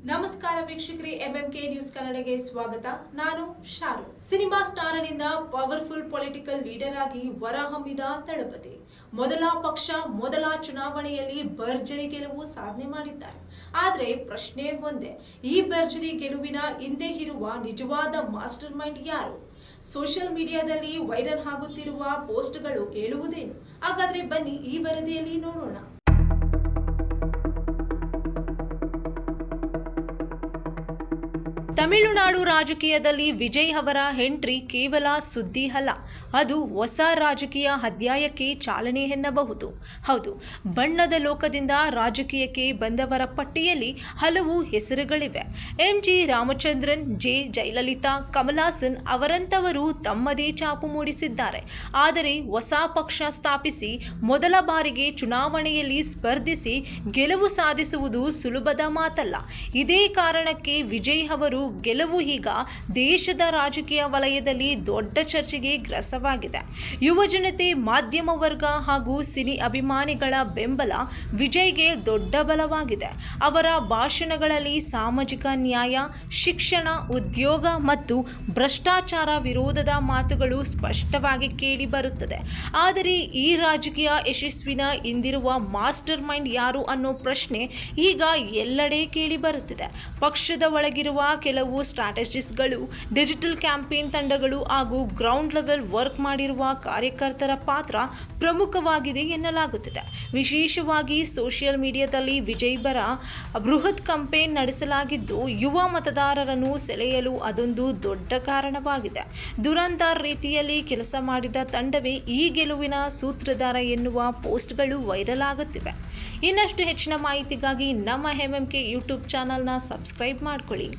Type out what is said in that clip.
ನಮಸ್ಕಾರ ವೀಕ್ಷಕರೇ, MMK news ಕನ್ನಡಗೆ ಸ್ವಾಗತ. ನಾನು Sharu. Cinema ಸ್ಟಾರನಿಂದ powerful political leader ಆಗಿ ಹೊರಹೊಮ್ಮಿದ ದಳಪತಿ ಮೊದಲ ಪಕ್ಷ ಮೊದಲ ಚುನಾವಣೆಯಲ್ಲಿ ಭರ್ಜರಿ ಗೆಲುವು ಸಾಧನೆ ಮಾಡಿದ್ದಾರೆ. ಆದ್ರೆ ಪ್ರಶ್ನೆ ಒಂದೇ, ಈ ಭರ್ಜರಿ ಗೆಲುವಿನ ಹಿಂದೆ ಇರುವ ನಿಜವಾದ ಮಾಸ್ಟರ್ ಮೈಂಡ್ ಯಾರು? ಸೋಷಿಯಲ್ ಮೀಡಿಯಾದಲ್ಲಿ ವೈರಲ್ ಆಗುತ್ತಿರುವ ಪೋಸ್ಟ್ಗಳು ಹೇಳುವುದೇನು? ಹಾಗಾದ್ರೆ ಬನ್ನಿ ಈ ವರದಿಯಲ್ಲಿ ನೋಡೋಣ. ತಮಿಳುನಾಡು ರಾಜಕೀಯದಲ್ಲಿ ವಿಜಯ್ ಅವರ ಎಂಟ್ರಿ ಕೇವಲ ಸುದ್ದಿ ಅಲ್ಲ, ಅದು ಹೊಸ ರಾಜಕೀಯ ಅಧ್ಯಾಯಕ್ಕೆ ಚಾಲನೆ ಎನ್ನಬಹುದು. ಹೌದು, ಬಣ್ಣದ ಲೋಕದಿಂದ ರಾಜಕೀಯಕ್ಕೆ ಬಂದವರ ಪಟ್ಟಿಯಲ್ಲಿ ಹಲವು ಹೆಸರುಗಳಿವೆ. ಎಂಜಿ ರಾಮಚಂದ್ರನ್, ಜೆ ಜಯಲಲಿತಾ, ಕಮಲ್ ಹಾಸನ್ ಅವರಂತವರು ತಮ್ಮದೇ ಛಾಪು ಮೂಡಿಸಿದ್ದಾರೆ. ಆದರೆ ಹೊಸ ಪಕ್ಷ ಸ್ಥಾಪಿಸಿ ಮೊದಲ ಬಾರಿಗೆ ಚುನಾವಣೆಯಲ್ಲಿ ಸ್ಪರ್ಧಿಸಿ ಗೆಲುವು ಸಾಧಿಸುವುದು ಸುಲಭದ ಮಾತಲ್ಲ. ಇದೇ ಕಾರಣಕ್ಕೆ ವಿಜಯ್ ಅವರು ಗೆಲುವು ಈಗ ದೇಶದ ರಾಜಕೀಯ ವಲಯದಲ್ಲಿ ದೊಡ್ಡ ಚರ್ಚೆಗೆ ಗ್ರಾಸವಾಗಿದೆ. ಯುವ ಜನತೆ, ಮಾಧ್ಯಮ ವರ್ಗ ಹಾಗೂ ಸಿನಿ ಅಭಿಮಾನಿಗಳ ಬೆಂಬಲ ವಿಜಯ್ಗೆ ದೊಡ್ಡ ಬಲವಾಗಿದೆ. ಅವರ ಭಾಷಣಗಳಲ್ಲಿ ಸಾಮಾಜಿಕ ನ್ಯಾಯ, ಶಿಕ್ಷಣ, ಉದ್ಯೋಗ ಮತ್ತು ಭ್ರಷ್ಟಾಚಾರ ವಿರೋಧದ ಮಾತುಗಳು ಸ್ಪಷ್ಟವಾಗಿ ಕೇಳಿ ಬರುತ್ತದೆ. ಆದರೆ ಈ ರಾಜಕೀಯ ಯಶಸ್ವಿನ ಹಿಂದಿರುವ ಮಾಸ್ಟರ್ ಮೈಂಡ್ ಯಾರು ಅನ್ನೋ ಪ್ರಶ್ನೆ ಈಗ ಎಲ್ಲೆಡೆ ಕೇಳಿ ಬರುತ್ತಿದೆ. ಪಕ್ಷದ ಒಳಗಿರುವ ಕೆಲವು ಸ್ಟ್ರಾಟಜಿಸ್ಟ್ಗಳು, ಡಿಜಿಟಲ್ ಕ್ಯಾಂಪೇನ್ ತಂಡಗಳು ಹಾಗೂ ಗ್ರೌಂಡ್ ಲೆವೆಲ್ ವರ್ಕ್ ಮಾಡಿರುವ ಕಾರ್ಯಕರ್ತರ ಪಾತ್ರ ಪ್ರಮುಖವಾಗಿದೆ ಎನ್ನಲಾಗುತ್ತಿದೆ. ವಿಶೇಷವಾಗಿ ಸೋಷಿಯಲ್ ಮೀಡಿಯಾದಲ್ಲಿ ವಿಜಯ್ ಬರ ಬೃಹತ್ ಕ್ಯಾಂಪೇನ್ ನಡೆಸಲಾಗಿದ್ದು, ಯುವ ಮತದಾರರನ್ನು ಸೆಳೆಯಲು ಅದೊಂದು ದೊಡ್ಡ ಕಾರಣವಾಗಿದೆ. ದುರಂತಾರ್ ರೀತಿಯಲ್ಲಿ ಕೆಲಸ ಮಾಡಿದ ತಂಡವೇ ಈ ಗೆಲುವಿನ ಸೂತ್ರಧಾರ ಎನ್ನುವ ಪೋಸ್ಟ್ಗಳು ವೈರಲ್ ಆಗುತ್ತಿವೆ. ಇನ್ನಷ್ಟು ಹೆಚ್ಚಿನ ಮಾಹಿತಿಗಾಗಿ ನಮ್ಮ ಎಂಎಂಕೆ ಯೂಟ್ಯೂಬ್ ಚಾನಲ್ನ ಸಬ್ಸ್ಕ್ರೈಬ್ ಮಾಡಿಕೊಳ್ಳಿ.